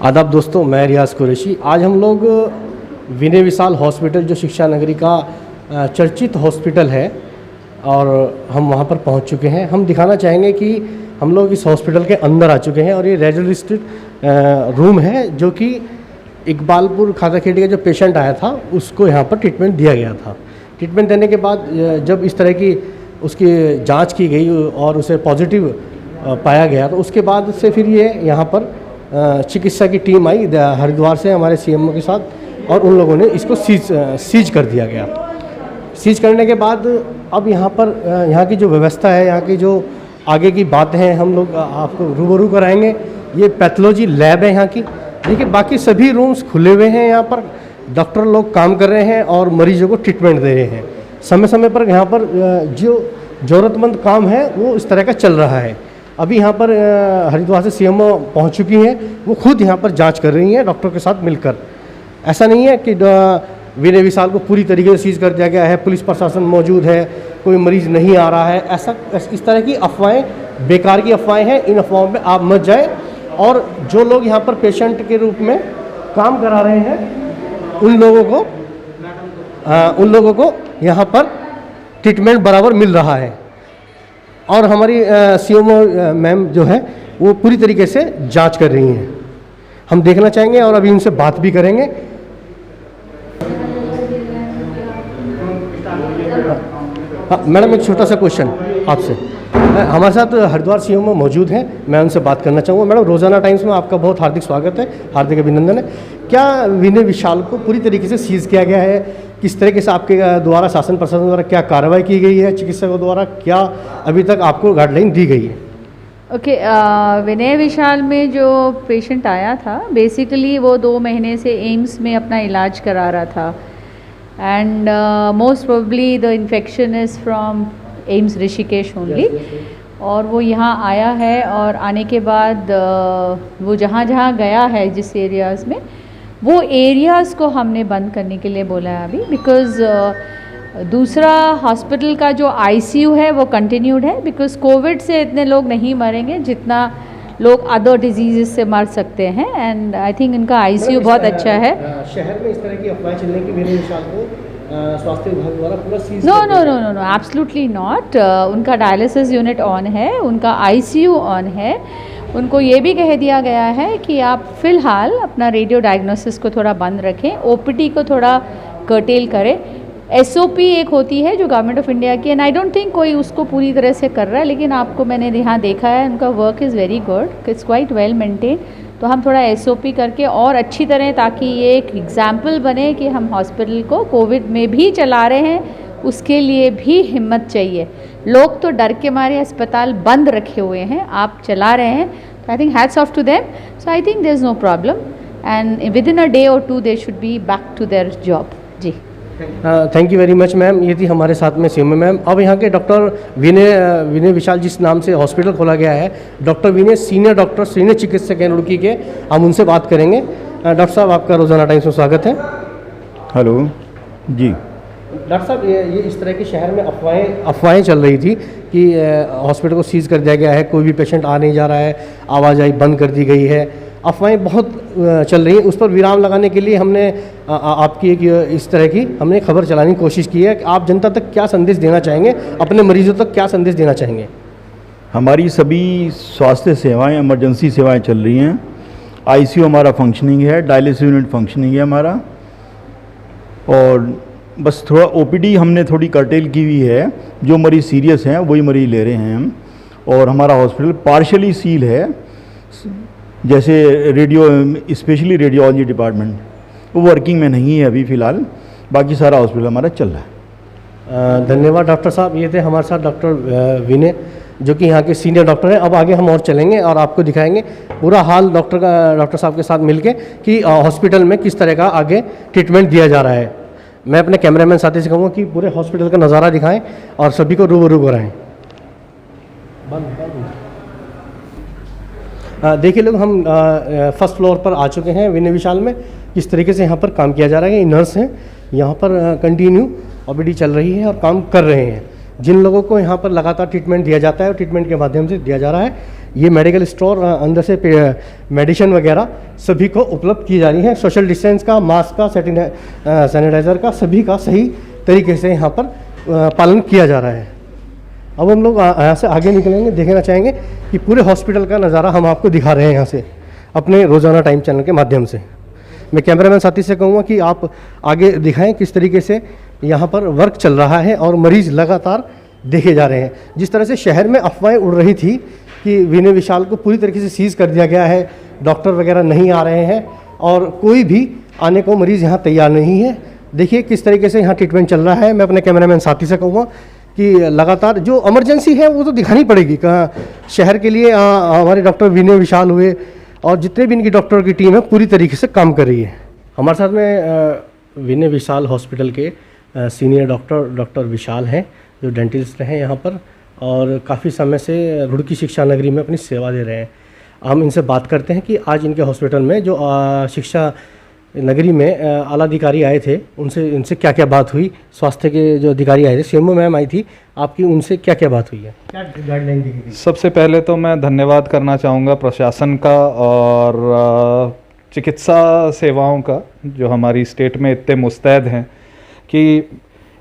आदाब दोस्तों, मैं रियाज कुरैशी। आज हम लोग विनय विशाल हॉस्पिटल जो शिक्षा नगरी का चर्चित हॉस्पिटल है और हम वहां पर पहुंच चुके हैं। हम दिखाना चाहेंगे कि हम लोग इस हॉस्पिटल के अंदर आ चुके हैं और ये रजिस्ट्रेड रूम है जो कि इकबालपुर खादाखेड़ी का जो पेशेंट आया था उसको यहाँ पर ट्रीटमेंट दिया गया था। ट्रीटमेंट देने के बाद जब इस तरह की उसकी जांच की गई और उसे पॉजिटिव पाया गया तो उसके बाद से फिर ये यहाँ पर चिकित्सा की टीम आई हरिद्वार से हमारे सीएमओ के साथ और उन लोगों ने इसको सीज कर दिया गया। सीज करने के बाद अब यहाँ पर यहाँ की जो व्यवस्था है, यहाँ की जो आगे की बातें हैं हम लोग आपको रूबरू कराएंगे। ये पैथोलॉजी लैब है यहाँ की। देखिए बाकी सभी रूम्स खुले हुए हैं, यहाँ पर डॉक्टर लोग काम कर रहे हैं और मरीजों को ट्रीटमेंट दे रहे हैं। समय समय पर यहाँ पर जो ज़रूरतमंद काम है वो इस तरह का चल रहा है। अभी यहाँ पर हरिद्वार से सीएमओ पहुँच चुकी हैं, वो खुद यहाँ पर जांच कर रही हैं डॉक्टर के साथ मिलकर। ऐसा नहीं है कि विनय विशाल को पूरी तरीके से सीज कर दिया गया है, पुलिस प्रशासन मौजूद है, कोई मरीज़ नहीं आ रहा है। ऐसा इस तरह की अफवाहें, बेकार की अफवाहें हैं। इन अफवाहों में आप मत जाएं और जो लोग यहाँ पर पेशेंट के रूप में काम करा रहे हैं उन लोगों को यहाँ पर ट्रीटमेंट बराबर मिल रहा है और हमारी सीएमओ मैम जो है वो पूरी तरीके से जांच कर रही हैं। हम देखना चाहेंगे और अभी उनसे बात भी करेंगे। हाँ मैडम, एक छोटा सा क्वेश्चन आपसे। हमारे साथ हरिद्वार सीएमओ मौजूद हैं, मैं उनसे बात करना चाहूँगा। मैडम, रोज़ाना टाइम्स में आपका बहुत हार्दिक स्वागत है, हार्दिक अभिनंदन है। क्या विनय विशाल को पूरी तरीके से सीज किया गया है? किस तरीके से आपके द्वारा शासन प्रशासन द्वारा क्या कार्रवाई की गई है? चिकित्सकों द्वारा क्या अभी तक आपको गाइडलाइन दी गई है? ओके, विनय विशाल में जो पेशेंट आया था बेसिकली वो 2 महीने से एम्स में अपना इलाज करा रहा था and most probably the infection is from AIIMS Rishikesh only. और वो यहाँ आया है और आने के बाद वो जहाँ जहाँ गया है जिस एरियाज़ में, वो एरियाज़ को हमने बंद करने के लिए बोला है अभी, बिकॉज़ दूसरा हॉस्पिटल का जो आईसीयू है वो कंटिन्यूड है। बिकॉज़ कोविड से इतने लोग नहीं मरेंगे जितना लोग अदर डिजीज़ से मर सकते हैं एंड आई थिंक इनका आईसीयू बहुत अच्छा है। शहर में इस तरह की अफवाहें चलने की विनय विशाल को स्वास्थ्य विभाग द्वारा पूरा seize no no no no no absolutely not. उनका डायलिसिस यूनिट ऑन है, उनका आईसीयू ऑन है। उनको ये भी कह दिया गया है कि आप फ़िलहाल अपना रेडियो डायग्नोसिस को थोड़ा बंद रखें, ओपीडी को थोड़ा कर्टेल करें। एसओपी एक होती है जो गवर्नमेंट ऑफ इंडिया की, एंड आई डोंट थिंक कोई उसको पूरी तरह से कर रहा है, लेकिन आपको मैंने यहाँ देखा है उनका work is very good, it's quite well maintain. तो हम थोड़ा एसओपी करके और अच्छी तरह, ताकि ये एक एग्जाम्पल बने कि हम हॉस्पिटल को कोविड में भी चला रहे हैं, उसके लिए भी हिम्मत चाहिए। लोग तो डर के मारे अस्पताल बंद रखे हुए हैं, आप चला रहे हैं, तो I think hats off to them. So I think there is no problem and within a day or 2 they should be back to their job. जी, thank you very much ma'am. ये थी हमारे साथ में CMO ma'am. अब यहाँ के doctor विनय विशाल जिस नाम से हॉस्पिटल खोला गया है, डॉक्टर विनय सीनियर डॉक्टर, सीनियर चिकित्सक हैं रुड़की के, हम उनसे बात करेंगे। डॉक्टर साहब, आपका रोज़ाना टाइम्स में स्वागत है। हेलो जी। डॉक्टर साहब, ये इस तरह की शहर में अफवाहें चल रही थी कि हॉस्पिटल को सीज कर दिया गया है, कोई भी पेशेंट आ नहीं जा रहा है, आवाजाही बंद कर दी गई है। अफवाहें बहुत चल रही हैं, उस पर विराम लगाने के लिए हमने आपकी एक इस तरह की हमने खबर चलाने की कोशिश की है कि आप जनता तक क्या संदेश देना चाहेंगे, अपने मरीजों तक क्या संदेश देना चाहेंगे? हमारी सभी स्वास्थ्य सेवाएं, इमरजेंसी सेवाएं चल रही हैं। आईसीयू हमारा फंक्शनिंग है, डायलिसिस यूनिट फंक्शनिंग है हमारा, और बस थोड़ा ओपीडी हमने थोड़ी कर्टेल की हुई है। जो मरीज़ सीरियस हैं वही मरीज़ ले रहे हैं हम। और हमारा हॉस्पिटल पार्शली सील है, जैसे स्पेशली रेडियोलॉजी डिपार्टमेंट वो वर्किंग में नहीं है अभी फ़िलहाल, बाकी सारा हॉस्पिटल हमारा चल रहा है। धन्यवाद डॉक्टर साहब। ये थे हमारे साथ डॉक्टर विनय जो कि यहाँ के सीनियर डॉक्टर हैं। अब आगे हम और चलेंगे और आपको दिखाएंगे पूरा हाल डॉक्टर साहब के साथ मिलके कि हॉस्पिटल में किस तरह का आगे ट्रीटमेंट दिया जा रहा है। मैं अपने कैमरामैन साथी से कहूँगा कि पूरे हॉस्पिटल का नज़ारा दिखाएं और सभी को रूबरू कराएं। देखिए लोग, हम फर्स्ट फ्लोर पर आ चुके हैं विनय विशाल में। किस तरीके से यहाँ पर काम किया जा रहा है, ये नर्स हैं यहाँ पर कंटिन्यू ओपीडी चल रही है और काम कर रहे हैं। जिन लोगों को यहाँ पर लगातार ट्रीटमेंट दिया जाता है और ट्रीटमेंट के माध्यम से दिया जा रहा है, ये मेडिकल स्टोर अंदर से मेडिसिन वगैरह सभी को उपलब्ध की जा रही है। सोशल डिस्टेंस का, मास्क का, सैनिटाइज़र का, सभी का सही तरीके से यहाँ पर पालन किया जा रहा है। अब हम लोग यहाँ से आगे निकलेंगे, देखना चाहेंगे कि पूरे हॉस्पिटल का नज़ारा हम आपको दिखा रहे हैं यहाँ से अपने रोज़ाना टाइम चैनल के माध्यम से। मैं कैमरामैन साथी से कहूँगा कि आप आगे दिखाएं किस तरीके से यहाँ पर वर्क चल रहा है और मरीज़ लगातार देखे जा रहे हैं। जिस तरह से शहर में अफवाहें उड़ रही थी कि विनय विशाल को पूरी तरीके से सीज़ कर दिया गया है, डॉक्टर वगैरह नहीं आ रहे हैं और कोई भी आने को मरीज़ यहाँ तैयार नहीं है। देखिए किस तरीके से यहाँ ट्रीटमेंट चल रहा है। मैं अपने कैमरामैन साथी से कहूँगा कि लगातार जो इमरजेंसी है वो तो दिखानी पड़ेगी। कहाँ शहर के लिए हमारे डॉक्टर विनय विशाल हुए और जितने भी इनकी डॉक्टर की टीम है पूरी तरीके से काम कर रही है। हमारे साथ में विनय विशाल हॉस्पिटल के सीनियर डॉक्टर विशाल हैं, जो डेंटिस्ट हैं यहाँ पर और काफ़ी समय से रुड़की शिक्षा नगरी में अपनी सेवा दे रहे हैं। हम इनसे बात करते हैं कि आज इनके हॉस्पिटल में जो शिक्षा नगरी में आला अधिकारी आए थे इनसे क्या क्या बात हुई। स्वास्थ्य के जो अधिकारी आए थे, सीएमओ मैम आई थी आपकी, उनसे क्या क्या बात हुई है, क्या गाइडलाइन दी गई? सबसे पहले तो मैं धन्यवाद करना चाहूँगा प्रशासन का और चिकित्सा सेवाओं का, जो हमारी स्टेट में इतने मुस्तैद हैं कि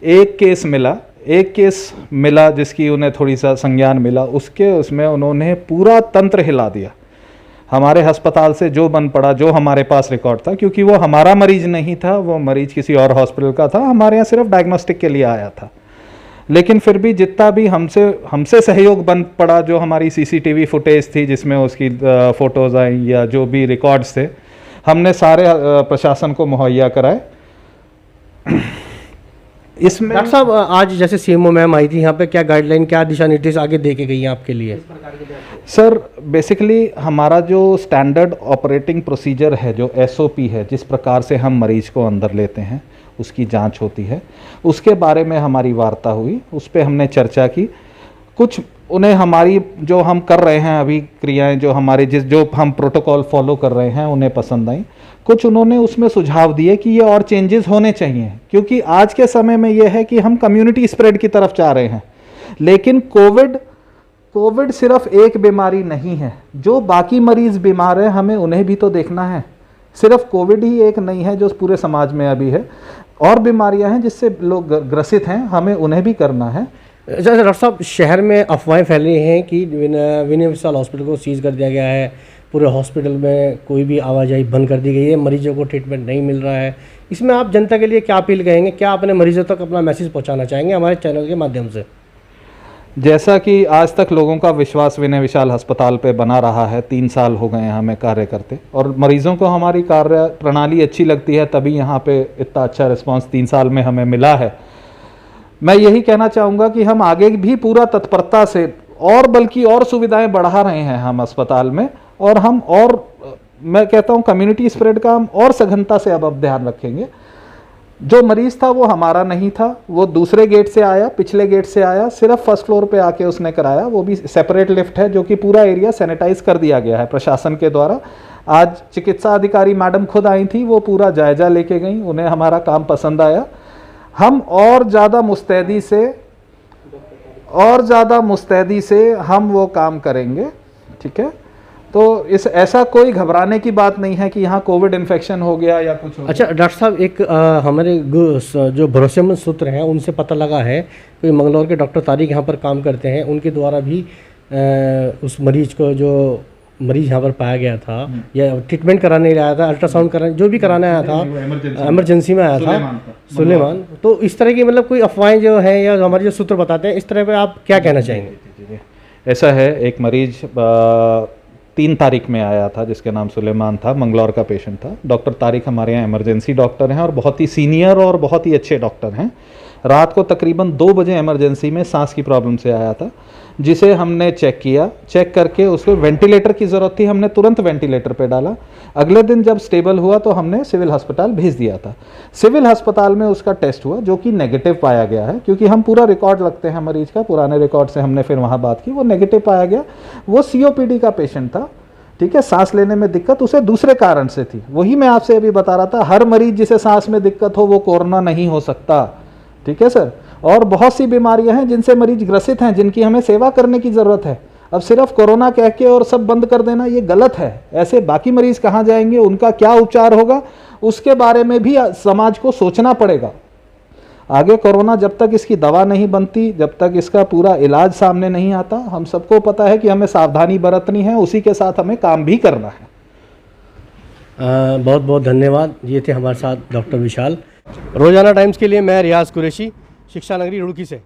एक केस मिला जिसकी उन्हें थोड़ी सा संज्ञान मिला, उसमें उन्होंने पूरा तंत्र हिला दिया। हमारे अस्पताल से जो बन पड़ा, जो हमारे पास रिकॉर्ड था, क्योंकि वो हमारा मरीज नहीं था, वो मरीज किसी और हॉस्पिटल का था, हमारे यहाँ सिर्फ डायग्नोस्टिक के लिए आया था। लेकिन फिर भी जितना भी हमसे सहयोग बन पड़ा, जो हमारी सीसीटीवी फुटेज थी जिसमें उसकी फ़ोटोज़ आई या जो भी रिकॉर्ड्स थे, हमने सारे प्रशासन को मुहैया कराए। इसमें डॉक्टर साहब आज जैसे सीएमओ मैम आई थी यहाँ पे, क्या गाइडलाइन, क्या दिशा निर्देश आगे दे के गई हैं आपके लिए? सर बेसिकली हमारा जो स्टैंडर्ड ऑपरेटिंग प्रोसीजर है, जो एसओपी है, जिस प्रकार से हम मरीज को अंदर लेते हैं, उसकी जांच होती है, उसके बारे में हमारी वार्ता हुई, उस पर हमने चर्चा की। कुछ उन्हें हमारी जो हम कर रहे हैं अभी क्रियाएं, जो हमारे जो हम प्रोटोकॉल फॉलो कर रहे हैं, उन्हें पसंद आई। कुछ उन्होंने उसमें सुझाव दिए कि ये और चेंजेस होने चाहिए, क्योंकि आज के समय में ये है कि हम कम्युनिटी स्प्रेड की तरफ जा रहे हैं। लेकिन कोविड सिर्फ एक बीमारी नहीं है, जो बाकी मरीज बीमार हैं हमें उन्हें भी तो देखना है। सिर्फ कोविड ही एक नहीं है जो पूरे समाज में अभी है, और बीमारियां हैं जिससे लोग ग्रसित हैं, हमें उन्हें भी करना है। अच्छा डॉक्टर साहब, शहर में अफवाहें फैल रही हैं कि विनय विशाल हॉस्पिटल को सीज कर दिया गया है, पूरे हॉस्पिटल में कोई भी आवाजाही बंद कर दी गई है, मरीजों को ट्रीटमेंट नहीं मिल रहा है। इसमें आप जनता के लिए क्या अपील करेंगे, क्या अपने मरीजों तक अपना मैसेज पहुंचाना चाहेंगे हमारे चैनल के माध्यम से? जैसा कि आज तक लोगों का विश्वास विनय विशाल अस्पताल पे बना रहा है, 3 साल हो गए हैं हमें कार्य करते, और मरीजों को हमारी कार्य प्रणाली अच्छी लगती है, तभी यहाँ पे इतना अच्छा रिस्पांस 3 साल में हमें मिला है। मैं यही कहना चाहूँगा कि हम आगे भी पूरा तत्परता से और बल्कि और सुविधाएं बढ़ा रहे हैं हम अस्पताल में, और मैं कहता हूँ कम्युनिटी स्प्रेड का हम और सघनता से अब ध्यान रखेंगे। जो मरीज था वो हमारा नहीं था, वो दूसरे गेट से आया, पिछले गेट से आया, सिर्फ फर्स्ट फ्लोर पे आके उसने कराया, वो भी सेपरेट लिफ्ट है, जो कि पूरा एरिया सैनिटाइज कर दिया गया है प्रशासन के द्वारा। आज चिकित्सा अधिकारी मैडम खुद आई थी, वो पूरा जायजा लेके गई, उन्हें हमारा काम पसंद आया। हम और ज़्यादा मुस्तैदी से हम वो काम करेंगे, ठीक है? तो ऐसा कोई घबराने की बात नहीं है कि यहाँ कोविड इन्फेक्शन हो गया या कुछ हो गया। अच्छा डॉक्टर साहब, एक हमारे जो भरोसेमंद सूत्र हैं उनसे पता लगा है कि मंगलौर के डॉक्टर तारिक यहाँ पर काम करते हैं, उनके द्वारा भी उस मरीज को, जो मरीज यहाँ पर पाया गया था या ट्रीटमेंट कराने आया था, अल्ट्रासाउंड कराने, जो भी कराने आया था, इमरजेंसी में आया था, सुलेमान। तो इस तरह की मतलब कोई अफवाहें जो हैं या हमारे जो सूत्र बताते हैं, इस तरह पे आप क्या कहना चाहेंगे? ऐसा है, एक मरीज 3 तारीख में आया था जिसके नाम सुलेमान था, मंगलौर का पेशेंट था। डॉक्टर तारिक हमारे यहाँ इमरजेंसी डॉक्टर हैं और बहुत ही सीनियर और बहुत ही अच्छे डॉक्टर हैं। रात को तकरीबन 2 बजे इमरजेंसी में सांस की प्रॉब्लम से आया था, जिसे हमने चेक किया। चेक करके उसको वेंटिलेटर की ज़रूरत थी, हमने तुरंत वेंटिलेटर पे डाला। अगले दिन जब स्टेबल हुआ तो हमने सिविल अस्पताल भेज दिया था। सिविल अस्पताल में उसका टेस्ट हुआ, जो कि नेगेटिव पाया गया है, क्योंकि हम पूरा रिकॉर्ड रखते हैं मरीज का, पुराने रिकॉर्ड से हमने फिर वहाँ बात की, वो नेगेटिव पाया गया। वो COPD का पेशेंट था, ठीक है, सांस लेने में दिक्कत उसे दूसरे कारण से थी। वही मैं आपसे अभी बता रहा था, हर मरीज जिसे सांस में दिक्कत हो वो कोरोना नहीं हो सकता, ठीक है सर। और बहुत सी बीमारियां हैं जिनसे मरीज ग्रसित हैं, जिनकी हमें सेवा करने की ज़रूरत है। अब सिर्फ कोरोना कह के और सब बंद कर देना ये गलत है। ऐसे बाकी मरीज कहाँ जाएंगे, उनका क्या उपचार होगा, उसके बारे में भी समाज को सोचना पड़ेगा। आगे कोरोना जब तक इसकी दवा नहीं बनती, जब तक इसका पूरा इलाज सामने नहीं आता, हम सबको पता है कि हमें सावधानी बरतनी है, उसी के साथ हमें काम भी करना है। बहुत बहुत धन्यवाद। ये थे हमारे साथ डॉक्टर विशाल। रोजाना टाइम्स के लिए मैं रियाज कुरैशी, शिक्षा नगरी रुड़की से।